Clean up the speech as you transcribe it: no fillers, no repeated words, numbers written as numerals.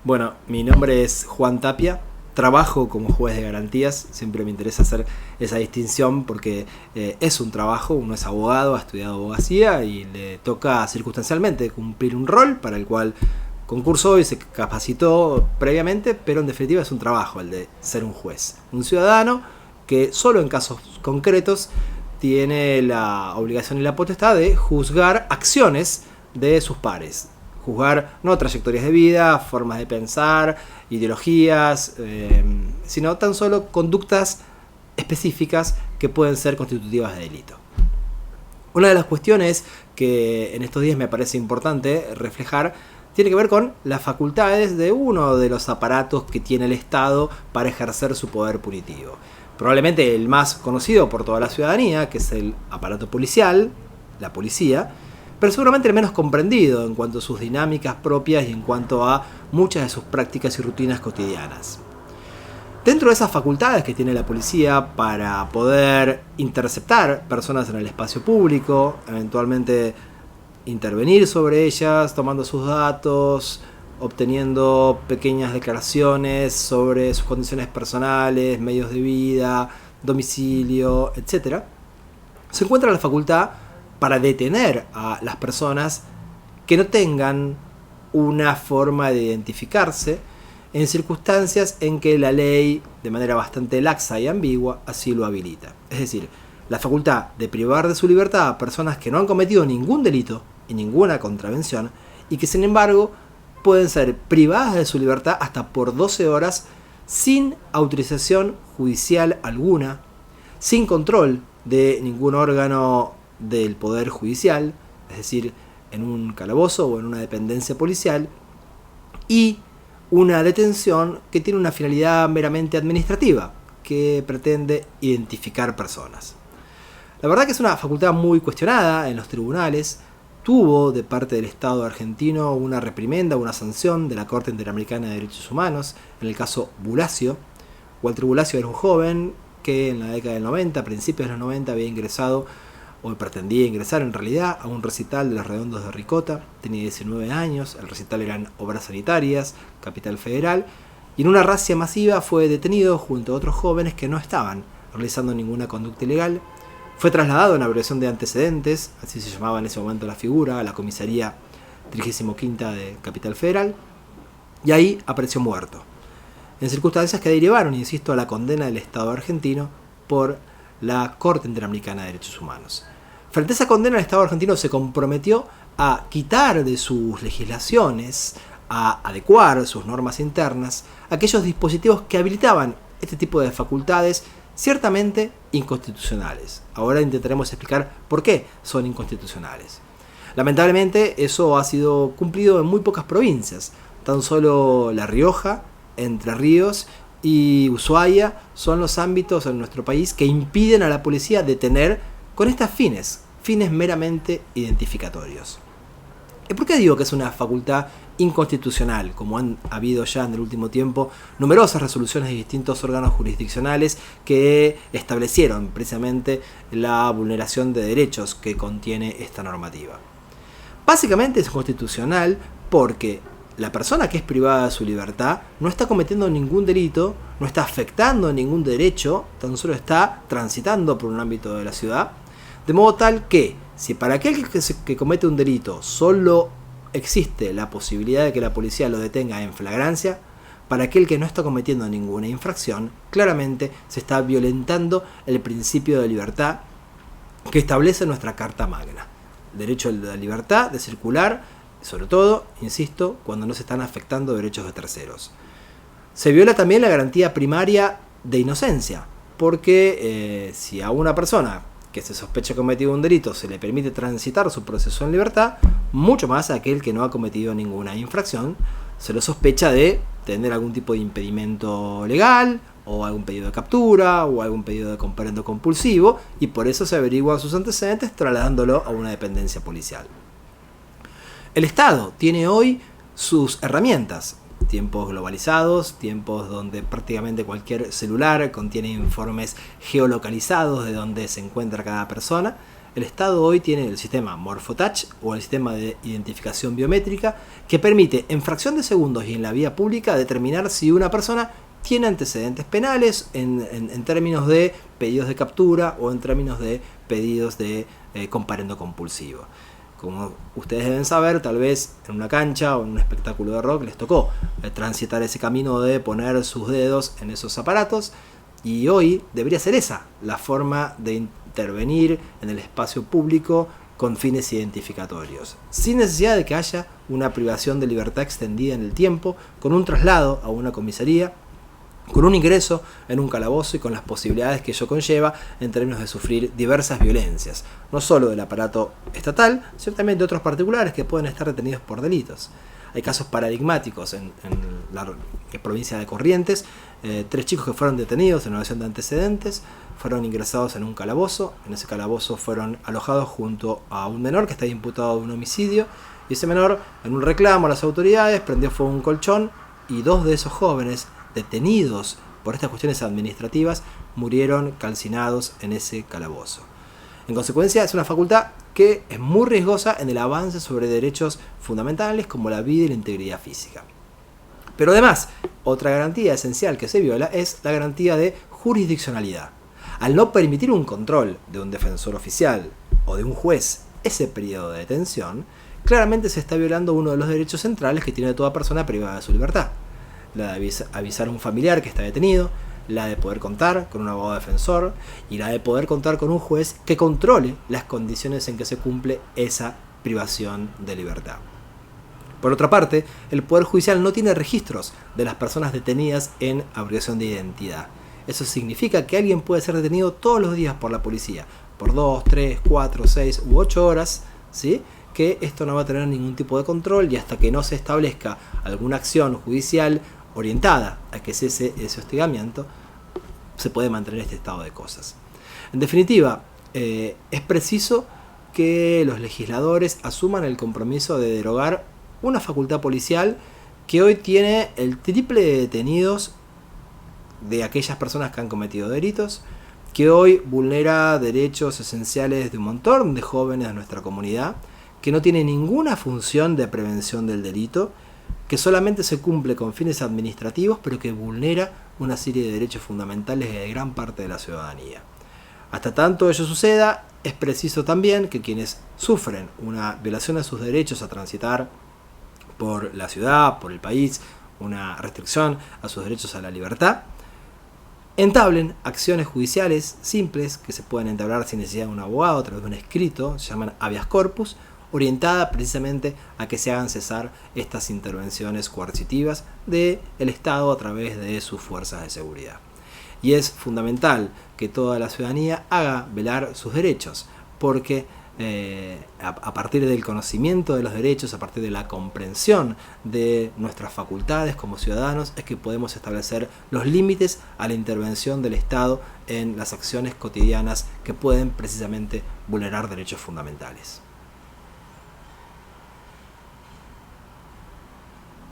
Bueno, mi nombre es Juan Tapia, trabajo como juez de garantías, siempre me interesa hacer esa distinción porque es un trabajo, uno es abogado, ha estudiado abogacía y le toca circunstancialmente cumplir un rol para el cual concursó y se capacitó previamente, pero en definitiva es un trabajo el de ser un juez, un ciudadano que solo en casos concretos tiene la obligación y la potestad de juzgar acciones de sus pares. Juzgar no trayectorias de vida, formas de pensar, ideologías, sino tan solo conductas específicas que pueden ser constitutivas de delito. Una de las cuestiones que en estos días me parece importante reflejar tiene que ver con las facultades de uno de los aparatos que tiene el Estado para ejercer su poder punitivo. Probablemente el más conocido por toda la ciudadanía, que es el aparato policial, la policía, pero seguramente el menos comprendido en cuanto a sus dinámicas propias y en cuanto a muchas de sus prácticas y rutinas cotidianas. Dentro de esas facultades que tiene la policía para poder interceptar personas en el espacio público, eventualmente intervenir sobre ellas, tomando sus datos, obteniendo pequeñas declaraciones sobre sus condiciones personales, medios de vida, domicilio, etc., se encuentra la facultad para detener a las personas que no tengan una forma de identificarse en circunstancias en que la ley, de manera bastante laxa y ambigua, así lo habilita. Es decir, la facultad de privar de su libertad a personas que no han cometido ningún delito y ninguna contravención y que sin embargo pueden ser privadas de su libertad hasta por 12 horas sin autorización judicial alguna, sin control de ningún órgano del Poder Judicial, es decir, en un calabozo o en una dependencia policial, y una detención que tiene una finalidad meramente administrativa, que pretende identificar personas. La verdad que es una facultad muy cuestionada en los tribunales. Tuvo de parte del Estado argentino una reprimenda, una sanción de la Corte Interamericana de Derechos Humanos, en el caso Bulacio. Walter Bulacio era un joven que en la década del 90, a principios de los 90, había ingresado o pretendía ingresar en realidad a un recital de los Redondos de Ricota. Tenía 19 años, el recital eran Obras Sanitarias, Capital Federal, y en una racia masiva fue detenido junto a otros jóvenes que no estaban realizando ninguna conducta ilegal. Fue trasladado en abreviación de antecedentes, así se llamaba en ese momento la figura, a la comisaría 35ª de Capital Federal, y ahí apareció muerto, en circunstancias que derivaron, insisto, a la condena del Estado argentino por la Corte Interamericana de Derechos Humanos. Frente a esa condena, el Estado argentino se comprometió a quitar de sus legislaciones, a adecuar sus normas internas, aquellos dispositivos que habilitaban este tipo de facultades ciertamente inconstitucionales. Ahora intentaremos explicar por qué son inconstitucionales. Lamentablemente, eso ha sido cumplido en muy pocas provincias. Tan solo La Rioja, Entre Ríos y Ushuaia son los ámbitos en nuestro país que impiden a la policía detener con estos fines meramente identificatorios. ¿Y por qué digo que es una facultad inconstitucional? Como han habido ya en el último tiempo numerosas resoluciones de distintos órganos jurisdiccionales que establecieron precisamente la vulneración de derechos que contiene esta normativa. Básicamente es constitucional porque la persona que es privada de su libertad no está cometiendo ningún delito, no está afectando ningún derecho, tan solo está transitando por un ámbito de la ciudad, de modo tal que si para aquel que comete un delito solo existe la posibilidad de que la policía lo detenga en flagrancia, para aquel que no está cometiendo ninguna infracción, claramente se está violentando el principio de libertad que establece nuestra Carta Magna. El derecho a la libertad de circular, sobre todo, insisto, cuando no se están afectando derechos de terceros. Se viola también la garantía primaria de inocencia, porque si a una persona que se sospecha que ha cometido un delito se le permite transitar su proceso en libertad, mucho más a aquel que no ha cometido ninguna infracción, se lo sospecha de tener algún tipo de impedimento legal, o algún pedido de captura, o algún pedido de comparendo compulsivo, y por eso se averiguan sus antecedentes trasladándolo a una dependencia policial. El Estado tiene hoy sus herramientas, tiempos globalizados, tiempos donde prácticamente cualquier celular contiene informes geolocalizados de dónde se encuentra cada persona. El Estado hoy tiene el sistema Morphotouch o el sistema de identificación biométrica que permite en fracción de segundos y en la vía pública determinar si una persona tiene antecedentes penales en términos de pedidos de captura o en términos de pedidos de comparendo compulsivo. Como ustedes deben saber, tal vez en una cancha o en un espectáculo de rock les tocó transitar ese camino de poner sus dedos en esos aparatos, y hoy debería ser esa la forma de intervenir en el espacio público con fines identificatorios, sin necesidad de que haya una privación de libertad extendida en el tiempo, con un traslado a una comisaría, con un ingreso en un calabozo y con las posibilidades que ello conlleva en términos de sufrir diversas violencias, no solo del aparato estatal, sino también de otros particulares que pueden estar detenidos por delitos. Hay casos paradigmáticos en la provincia de Corrientes, 3 chicos que fueron detenidos en evasión de antecedentes, fueron ingresados en un calabozo, en ese calabozo fueron alojados junto a un menor que está imputado de un homicidio, y ese menor, en un reclamo a las autoridades, prendió fuego a un colchón y 2 de esos jóvenes detenidos por estas cuestiones administrativas murieron calcinados en ese calabozo. En consecuencia, es una facultad que es muy riesgosa en el avance sobre derechos fundamentales como la vida y la integridad física. Pero además, otra garantía esencial que se viola es la garantía de jurisdiccionalidad. Al no permitir un control de un defensor oficial o de un juez ese periodo de detención, claramente se está violando uno de los derechos centrales que tiene toda persona privada de su libertad: la de avisar a un familiar que está detenido, la de poder contar con un abogado defensor y la de poder contar con un juez que controle las condiciones en que se cumple esa privación de libertad. Por otra parte, el Poder Judicial no tiene registros de las personas detenidas en abrogación de identidad. Eso significa que alguien puede ser detenido todos los días por la policía, por 2, 3, 4, 6 u 8 horas, ¿sí? Que esto no va a tener ningún tipo de control, y hasta que no se establezca alguna acción judicial orientada a que cese ese hostigamiento, se puede mantener este estado de cosas. En definitiva, es preciso que los legisladores asuman el compromiso de derogar una facultad policial que hoy tiene el triple de detenidos de aquellas personas que han cometido delitos, que hoy vulnera derechos esenciales de un montón de jóvenes de nuestra comunidad, que no tiene ninguna función de prevención del delito, que solamente se cumple con fines administrativos, pero que vulnera una serie de derechos fundamentales de gran parte de la ciudadanía. Hasta tanto ello suceda, es preciso también que quienes sufren una violación a sus derechos a transitar por la ciudad, por el país, una restricción a sus derechos a la libertad, entablen acciones judiciales simples que se pueden entablar sin necesidad de un abogado a través de un escrito, se llaman habeas corpus, orientada precisamente a que se hagan cesar estas intervenciones coercitivas del Estado a través de sus fuerzas de seguridad. Y es fundamental que toda la ciudadanía haga velar sus derechos, porque a partir del conocimiento de los derechos, a partir de la comprensión de nuestras facultades como ciudadanos, es que podemos establecer los límites a la intervención del Estado en las acciones cotidianas que pueden precisamente vulnerar derechos fundamentales.